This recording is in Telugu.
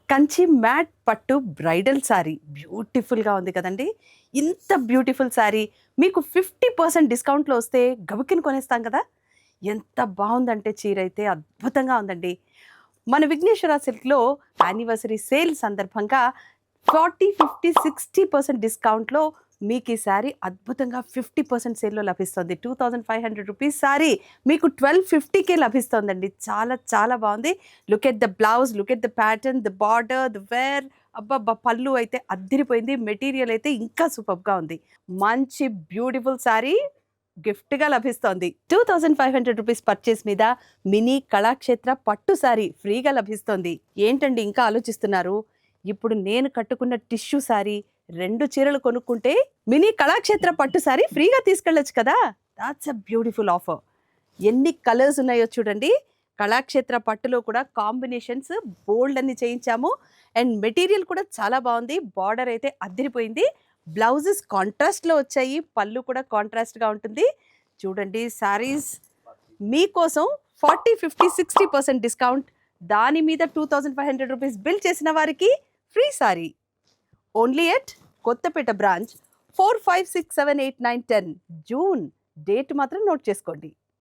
కంచి మ్యాట్ పట్టు బ్రైడల్ శారీ బ్యూటిఫుల్గా ఉంది కదండి. ఇంత బ్యూటిఫుల్ శారీ మీకు 50% డిస్కౌంట్లో వస్తే గబుక్కిన కొనేస్తాం కదా. ఎంత బాగుందంటే చీర అయితే అద్భుతంగా ఉందండి. మన విఘ్నేశ్వర సిల్క్లో యానివర్సరీ సేల్ సందర్భంగా 40, 50, 60% డిస్కౌంట్లో మీకు ఈ శారీ అద్భుతంగా 50% సేల్లో లభిస్తుంది. 2500 రూపీస్ శారీ మీకు 1250కే లభిస్తుందండి. చాలా చాలా బాగుంది. Look at the blouse, look at the pattern, the border, the wear. అబ్బబ్బా, పళ్ళు అయితే అద్దిరిపోయింది. మెటీరియల్ అయితే ఇంకా సూపర్గా ఉంది. మంచి బ్యూటిఫుల్ శారీ గిఫ్ట్గా లభిస్తోంది. 2500 రూపీస్ పర్చేస్ మీద మినీ కళాక్షేత్ర పట్టు శారీ ఫ్రీగా లభిస్తోంది. ఏంటండి ఇంకా ఆలోచిస్తున్నారు? ఇప్పుడు నేను కట్టుకున్న టిష్యూ శారీ 2 చీరలు కొనుక్కుంటే మినీ కళాక్షేత్ర పట్టు శారీ ఫ్రీగా తీసుకెళ్ళొచ్చు కదా. That's a beautiful offer. ఎన్ని కలర్స్ ఉన్నాయో చూడండి. కళాక్షేత్ర పట్టులో కూడా కాంబినేషన్స్ బోల్డ్ అన్ని చేయించాము. అండ్ మెటీరియల్ కూడా చాలా బాగుంది. బార్డర్ అయితే అదిరిపోయింది. బ్లౌజెస్ కాంట్రాస్ట్లో వచ్చాయి. పళ్ళు కూడా కాంట్రాస్ట్గా ఉంటుంది. చూడండి శారీస్ మీకోసం 40, 50, 60% డిస్కౌంట్. దాని మీద 2500 రూపీస్ బిల్ చేసిన వారికి free sari. Only at Kothapet branch 4, 5, 6, 7, 8, 9, 10 June. Date మాత్రం నోట్ చేసుకోండి.